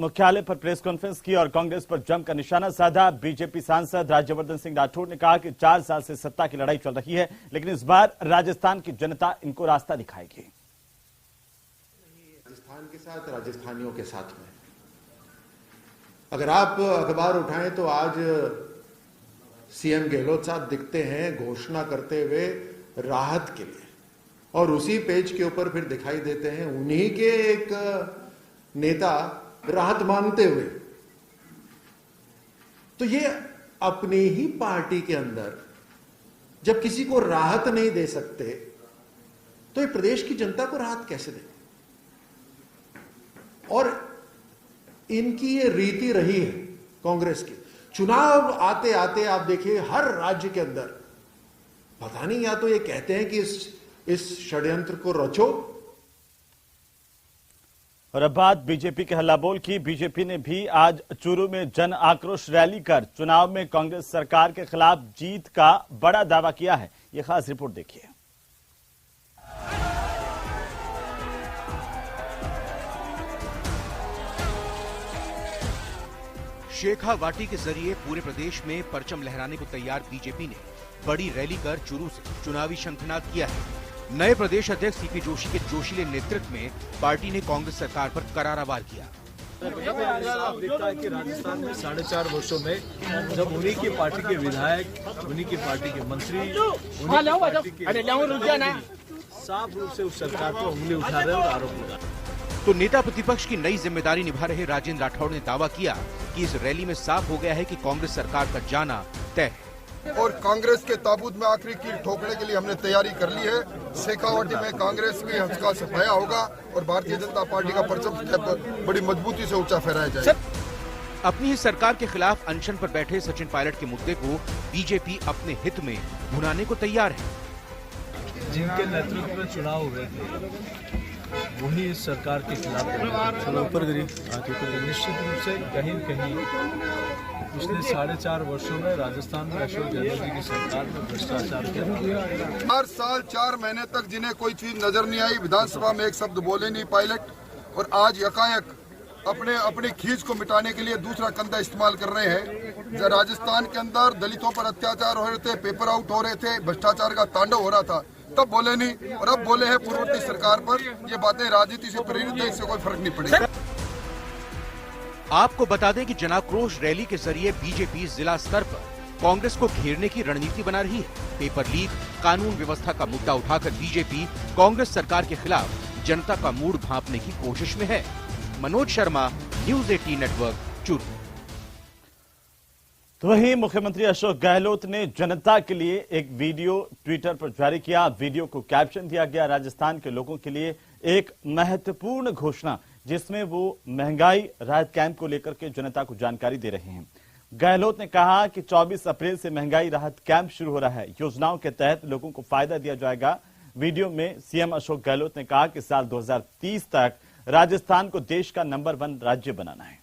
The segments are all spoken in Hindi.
मुख्यालय पर प्रेस कॉन्फ्रेंस की और कांग्रेस पर जमकर निशाना साधा। बीजेपी सांसद राज्यवर्धन सिंह राठौड़ ने कहा कि 4 साल से सत्ता की लड़ाई चल रही है, लेकिन इस बार राजस्थान की जनता इनको रास्ता दिखाएगी। राजस्थान के साथ, राजस्थानियों के साथ में अगर आप अखबार उठाएं तो आज सीएम गहलोत साहब दिखते हैं घोषणा करते हुए राहत के लिए, और उसी पेज के ऊपर फिर दिखाई देते हैं उन्हीं के एक नेता राहत मांगते हुए। तो ये अपनी ही पार्टी के अंदर जब किसी को राहत नहीं दे सकते तो ये प्रदेश की जनता को राहत कैसे देंगे? और इनकी ये रीति रही है कांग्रेस की। चुनाव आते आते आप देखिए हर राज्य के अंदर पता नहीं, या तो ये कहते हैं कि इस षड्यंत्र को रचो। और अब बात बीजेपी के हल्ला बोल की। बीजेपी ने भी आज चूरू में जन आक्रोश रैली कर चुनाव में कांग्रेस सरकार के खिलाफ जीत का बड़ा दावा किया है। यह खास रिपोर्ट देखिए। शेखा वाटी के जरिए पूरे प्रदेश में परचम लहराने को तैयार बीजेपी ने बड़ी रैली कर चूरू से चुनावी शंखनाद किया है। नए प्रदेश अध्यक्ष सीपी जोशी के जोशीले नेतृत्व में पार्टी ने कांग्रेस सरकार पर करारा वार किया। साफ दिखता है कि राजस्थान में 4.5 वर्षों में जब उन्हीं की पार्टी के विधायक, उन्हीं की पार्टी के मंत्री, साफ रूप से उस सरकार को उंगली उठा रहे हैं और आरोप लगा रहे हैं। तो नेता प्रतिपक्ष की नई जिम्मेदारी निभा रहे राजेंद्र राठौड़ ने दावा किया कि इस रैली में साफ हो गया है कि कांग्रेस सरकार का जाना तय है और कांग्रेस के ताबूत में आखिरी कील ठोकने के लिए हमने तैयारी कर ली है। शेखावाटी में कांग्रेस की हंस का सफाया होगा और भारतीय जनता पार्टी का परचम बड़ी मजबूती से ऊंचा फहराया जाएगा। अपनी ही सरकार के खिलाफ अनशन पर बैठे सचिन पायलट के मुद्दे को बीजेपी अपने हित में भुनाने को तैयार है। जिनके नेतृत्व में चुनाव हुए थे वही इस सरकार के खिलाफ निश्चित रूप से कहीं न कहीं पिछले 4.5 वर्षों में राजस्थान में अशोक गहलोत जी की सरकार में भ्रष्टाचार किया। 4 साल 4 महीने तक जिन्हें कोई चीज नजर नहीं आई, विधानसभा में एक शब्द बोले नहीं पायलट, और आज यकायक अपनी खींच को मिटाने के लिए दूसरा कंधा इस्तेमाल कर रहे हैं। जब राजस्थान के अंदर दलितों पर अत्याचार हो रहे थे, पेपर आउट हो रहे थे, भ्रष्टाचार का तांडव हो रहा था, तब बोले नहीं और अब बोले हैं पूर्ववर्ती सरकार पर। ये बातें राजनीति से प्रेरित है, इससे कोई फर्क नहीं पड़ेगा। आपको बता दें कि जनाक्रोश रैली के जरिए बीजेपी जिला स्तर पर कांग्रेस को घेरने की रणनीति बना रही है। पेपर लीक, कानून व्यवस्था का मुद्दा उठाकर बीजेपी कांग्रेस सरकार के खिलाफ जनता का मूड भांपने की कोशिश में है। Manoj Sharma, news 18 network, Churu. तो वहीं मुख्यमंत्री अशोक गहलोत ने जनता के लिए एक वीडियो ट्विटर पर जारी किया। वीडियो को कैप्शन दिया गया राजस्थान के लोगों के लिए एक महत्वपूर्ण घोषणा, जिसमें वो महंगाई राहत कैंप को लेकर के जनता को जानकारी दे रहे हैं। गहलोत ने कहा कि 24 अप्रैल से महंगाई राहत कैंप शुरू हो रहा है। योजनाओं के तहत लोगों को फायदा दिया जाएगा। वीडियो में सीएम अशोक गहलोत ने कहा कि साल 2030 तक राजस्थान को देश का नंबर 1 राज्य बनाना है।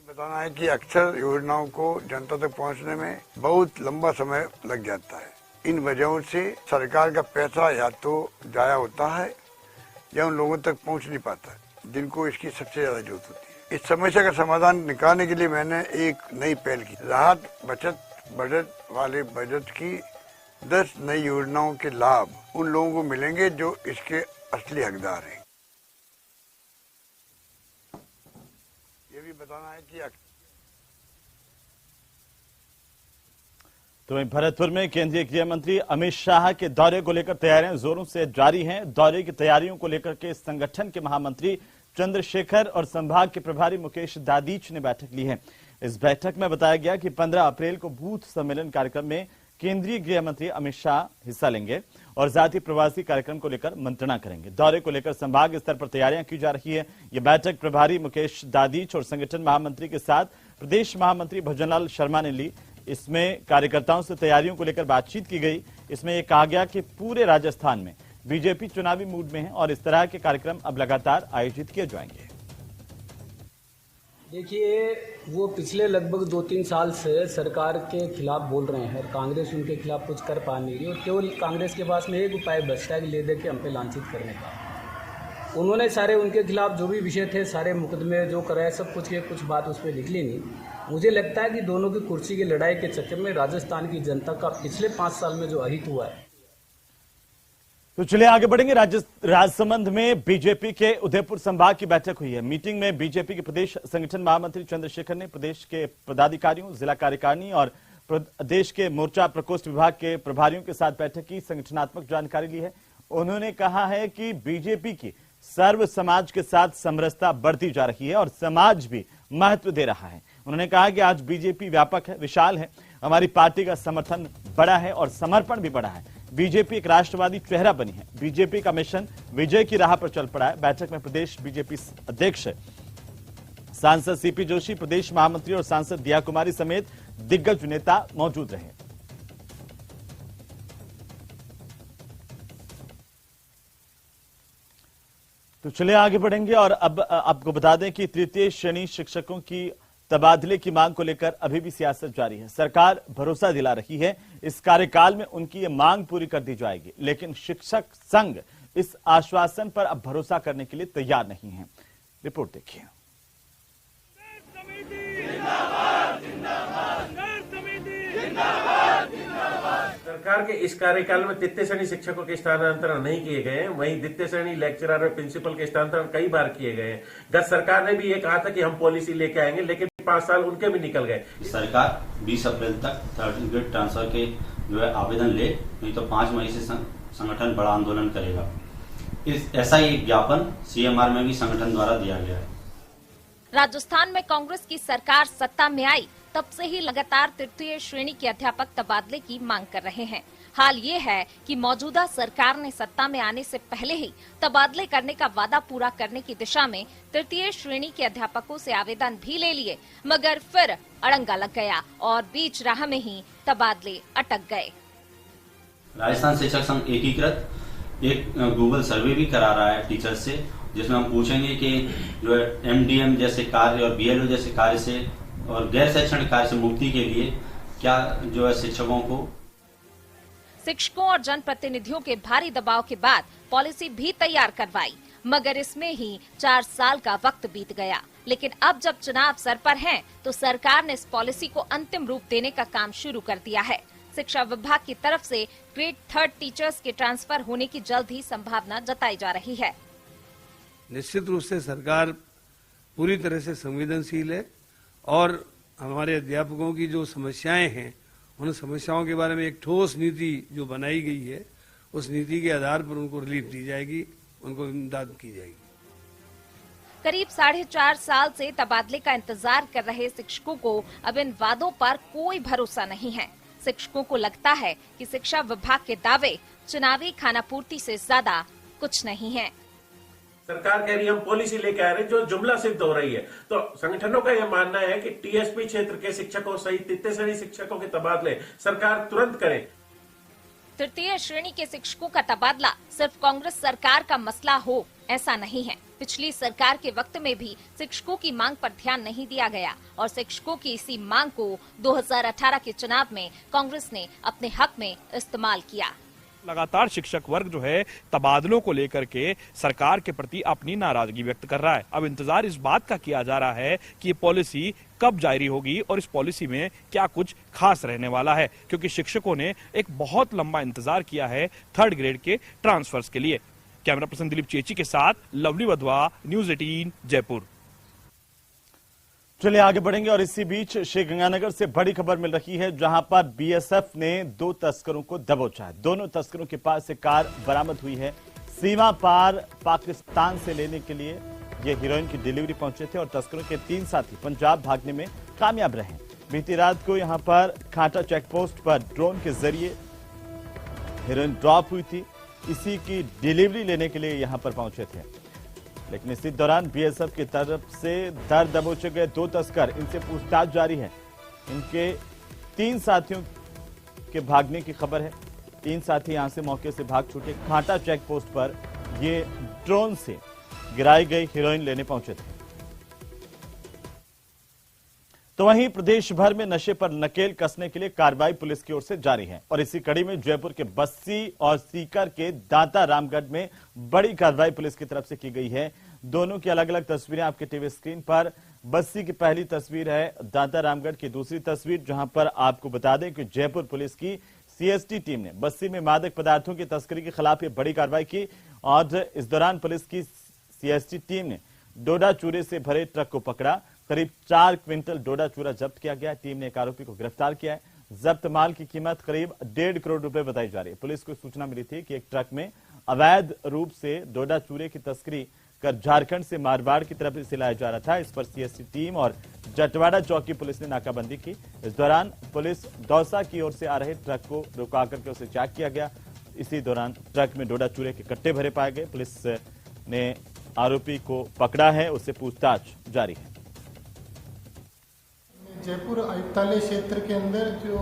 बताना है कि अक्सर योजनाओं को जनता तक पहुंचने में बहुत लंबा समय लग जाता है। इन वजहों से सरकार का पैसा या तो जाया होता है या उन लोगों तक पहुंच नहीं पाता है जिनको इसकी सबसे ज्यादा जरूरत होती है। इस समस्या का समाधान निकालने के लिए मैंने एक नई पहल की। राहत बचत बजट वाले बजट की 10 नई योजनाओं के लाभ उन लोगों को मिलेंगे जो इसके असली हकदार हैं। ये भी बताना है कि तो वहीं भरतपुर में केंद्रीय गृह मंत्री अमित शाह के दौरे को लेकर तैयारियां जोरों से जारी हैं। दौरे की तैयारियों को लेकर के संगठन के महामंत्री चंद्रशेखर और संभाग के प्रभारी मुकेश दादीच ने बैठक ली है। इस बैठक में बताया गया कि 15 अप्रैल को बूथ सम्मेलन कार्यक्रम में केंद्रीय गृह मंत्री अमित शाह हिस्सा लेंगे और साथ ही प्रवासी कार्यक्रम को लेकर मंत्रणा करेंगे। दौरे को लेकर संभाग स्तर पर तैयारियां की जा रही है। यह बैठक प्रभारी मुकेश दादीच और संगठन महामंत्री के साथ प्रदेश महामंत्री भजनलाल शर्मा ने ली। इसमें कार्यकर्ताओं से तैयारियों को लेकर बातचीत की गई। इसमें यह कहा गया कि पूरे राजस्थान में बीजेपी चुनावी मूड में है और इस तरह के कार्यक्रम अब लगातार आयोजित किए जाएंगे। देखिए, वो पिछले लगभग 2-3 साल से सरकार के खिलाफ बोल रहे हैं और कांग्रेस उनके खिलाफ कुछ कर पा नहीं रही और केवल कांग्रेस के पास में एक उपाय बचता है कि ले दे के हम पे लांछित करने का। उन्होंने सारे उनके खिलाफ जो भी विषय थे, सारे मुकदमे जो कराए, सब कुछ के कुछ बात उस पर निकली नहीं। मुझे लगता है कि दोनों की कुर्सी की लड़ाई के चक्कर में राजस्थान की जनता का पिछले 5 साल में जो अहित हुआ है। तो चलिए आगे बढ़ेंगे। राजसमंद में बीजेपी के उदयपुर संभाग की बैठक हुई है। मीटिंग में बीजेपी के प्रदेश संगठन महामंत्री चंद्रशेखर ने प्रदेश के पदाधिकारियों, जिला कार्यकारिणी और प्रदेश के मोर्चा प्रकोष्ठ विभाग के प्रभारियों के साथ बैठक की संगठनात्मक जानकारी ली है। उन्होंने कहा है कि बीजेपी की सर्व समाज के साथ समरसता बढ़ती जा रही है और समाज भी महत्व दे रहा है। उन्होंने कहा कि आज बीजेपी व्यापक है, विशाल है, हमारी पार्टी का समर्थन बड़ा है और समर्पण भी बड़ा है। बीजेपी एक राष्ट्रवादी चेहरा बनी है। बीजेपी का मिशन विजय की राह पर चल पड़ा है। बैठक में प्रदेश बीजेपी अध्यक्ष सांसद सीपी जोशी, प्रदेश महामंत्री और सांसद दिया कुमारी समेत दिग्गज नेता मौजूद रहे। तो चलिए आगे बढ़ेंगे और अब आपको बता दें कि तृतीय श्रेणी शिक्षकों की तबादले की मांग को लेकर अभी भी सियासत जारी है। सरकार भरोसा दिला रही है इस कार्यकाल में उनकी ये मांग पूरी कर दी जाएगी, लेकिन शिक्षक संघ इस आश्वासन पर अब भरोसा करने के लिए तैयार नहीं है। रिपोर्ट देखिए। सरकार के इस कार्यकाल में तृतीय श्रेणी शिक्षकों के स्थानांतरण नहीं किए गए हैं, वहीं द्वितीय श्रेणी लेक्चरर और प्रिंसिपल के स्थानांतरण कई बार किए गए हैं। गत सरकार ने भी ये कहा था कि हम पॉलिसी लेके आएंगे, लेकिन 5 साल उनके भी निकल गए। सरकार 20 अप्रैल तक थर्ड ग्रेड ट्रांसफर के जो है आवेदन ले, नहीं तो 5 मई से संगठन बड़ा आंदोलन करेगा। ऐसा ही ज्ञापन CMR में भी संगठन द्वारा दिया गया है। राजस्थान में कांग्रेस की सरकार सत्ता में आई तब से ही लगातार तृतीय श्रेणी के अध्यापक तबादले की मांग कर रहे हैं। हाल ये है कि मौजूदा सरकार ने सत्ता में आने से पहले ही तबादले करने का वादा पूरा करने की दिशा में तृतीय श्रेणी के अध्यापकों से आवेदन भी ले लिए, मगर फिर अड़ंगा लग गया और बीच राह में ही तबादले अटक गए। राजस्थान शिक्षक संघ एकीकृत एक गूगल सर्वे भी करा रहा है टीचर्स से, जिसमें हम पूछेंगे कि जो है MDM जैसे कार्य और BLO जैसे कार्य से और गैर शैक्षणिक कार्य से मुक्ति के लिए क्या जो है शिक्षकों और जनप्रतिनिधियों के भारी दबाव के बाद पॉलिसी भी तैयार करवाई, मगर इसमें ही 4 साल का वक्त बीत गया। लेकिन अब जब चुनाव सर पर हैं, तो सरकार ने इस पॉलिसी को अंतिम रूप देने का काम शुरू कर दिया है। शिक्षा विभाग की तरफ से ग्रेड 3 टीचर्स के ट्रांसफर होने की जल्द ही संभावना जताई जा रही है। निश्चित रूप से सरकार पूरी तरह से संवेदनशील है और हमारे अध्यापकों की जो समस्याएं हैं, उन समस्याओं के बारे में एक ठोस नीति जो बनाई गई है, उस नीति के आधार पर उनको रिलीफ दी जाएगी, उनको इमदाद की जाएगी। करीब 4.5 साल से तबादले का इंतजार कर रहे शिक्षकों को अब इन वादों पर कोई भरोसा नहीं है। शिक्षकों को लगता है कि शिक्षा विभाग के दावे चुनावी खानापूर्ति से ज्यादा कुछ नहीं है। सरकार कह रही है हम पॉलिसी लेके आ रहे हैं, जो जुमला सिद्ध हो रही है। तो संगठनों का यह मानना है कि TSP क्षेत्र के शिक्षकों सहित तृतीय श्रेणी शिक्षकों के तबादले सरकार तुरंत करे। तृतीय श्रेणी के शिक्षकों का तबादला सिर्फ कांग्रेस सरकार का मसला हो ऐसा नहीं है। पिछली सरकार के वक्त में भी शिक्षकों की मांग पर ध्यान नहीं दिया गया और शिक्षकों की इसी मांग को 2018 के चुनाव में कांग्रेस ने अपने हक में इस्तेमाल किया। लगातार शिक्षक वर्ग जो है तबादलों को लेकर के सरकार के प्रति अपनी नाराजगी व्यक्त कर रहा है। अब इंतजार इस बात का किया जा रहा है कि ये पॉलिसी कब जारी होगी और इस पॉलिसी में क्या कुछ खास रहने वाला है, क्योंकि शिक्षकों ने एक बहुत लंबा इंतजार किया है 3rd ग्रेड के ट्रांसफर्स के लिए। कैमरा पर्सन दिलीप चेची के साथ लवली वधवा, न्यूज़ 18 जयपुर। चलिए आगे बढ़ेंगे और इसी बीच श्रीगंगानगर से बड़ी खबर मिल रही है, जहां पर BSF ने 2 तस्करों को दबोचा है। दोनों तस्करों के पास से कार बरामद हुई है। सीमा पार पाकिस्तान से लेने के लिए ये हीरोइन की डिलीवरी पहुंचे थे और तस्करों के 3 साथी पंजाब भागने में कामयाब रहे। बीती रात को यहां पर खाटा चेकपोस्ट पर ड्रोन के जरिए हीरोइन ड्रॉप हुई थी। इसी की डिलीवरी लेने के लिए यहां पर पहुंचे थे, लेकिन इसी दौरान BSF की तरफ से दर दबोचे गए 2 तस्कर। इनसे पूछताछ जारी है। इनके 3 साथियों के भागने की खबर है। 3 साथी यहां से मौके से भाग छूटे। खाटा चेक पोस्ट पर ये ड्रोन से गिराई गई हीरोइन लेने पहुंचे थे। तो वहीं प्रदेश भर में नशे पर नकेल कसने के लिए कार्रवाई पुलिस की ओर से जारी है और इसी कड़ी में जयपुर के बस्सी और सीकर के दाता रामगढ़ में बड़ी कार्रवाई पुलिस की तरफ से की गई है। दोनों की अलग अलग तस्वीरें आपके टीवी स्क्रीन पर। बस्सी की पहली तस्वीर है, दाता रामगढ़ की दूसरी तस्वीर, जहां पर आपको बता दें कि जयपुर पुलिस की सीएसटी टीम ने बस्सी में मादक पदार्थों की तस्करी के खिलाफ ये बड़ी कार्रवाई की और इस दौरान पुलिस की सीएसटी टीम ने डोडा चूरे से भरे ट्रक को पकड़ा। करीब 4 क्विंटल डोडा चूरा जब्त किया गया। टीम ने एक आरोपी को गिरफ्तार किया है। जब्त माल की कीमत करीब 1.5 करोड़ रुपए बताई जा रही है। पुलिस को सूचना मिली थी कि एक ट्रक में अवैध रूप से डोडा चूरे की तस्करी कर झारखंड से मारवाड़ की तरफ इसे लाया जा रहा था। इस पर सीएसटी टीम और जटवाड़ा चौकी पुलिस ने नाकाबंदी की। इस दौरान पुलिस दौसा की ओर से आ रहे ट्रक को रुका करके उसे चेक किया गया। इसी दौरान ट्रक में डोडा चूरे के कट्टे भरे पाए गए। पुलिस ने आरोपी को पकड़ा है, उससे पूछताछ जारी है। जयपुर आयुक्तालय क्षेत्र के अंदर जो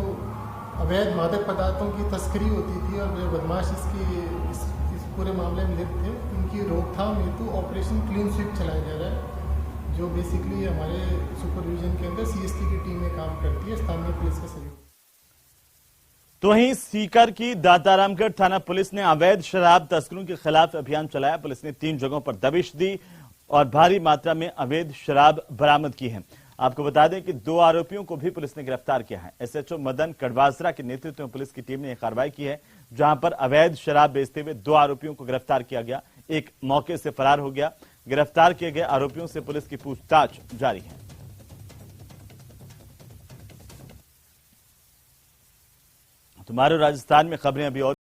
अवैध मादक पदार्थों की तस्करी होती थी और जो बदमाश इस पूरे मामले में लिप्त थे, उनकी रोकथाम हेतु ऑपरेशन क्लीन स्वीप चलाया जा रहा है, जो बेसिकली हमारे सुपरविजन के अंदर सीएसटी की टीम में काम करती है, स्थानीय पुलिस का सहयोग। तो वहीं सीकर की दातारामगढ़ थाना पुलिस ने अवैध शराब तस्करों के खिलाफ अभियान चलाया। पुलिस ने 3 जगहों पर दबिश दी और भारी मात्रा में अवैध शराब बरामद की है। आपको बता दें कि 2 आरोपियों को भी पुलिस ने गिरफ्तार किया है। एसएचओ मदन कड़वासरा के नेतृत्व में पुलिस की टीम ने कार्रवाई की है, जहां पर अवैध शराब बेचते हुए 2 आरोपियों को गिरफ्तार किया गया। एक मौके से फरार हो गया। गिरफ्तार किए गए आरोपियों से पुलिस की पूछताछ जारी है। तुम्हारे राजस्थान में खबरें अभी और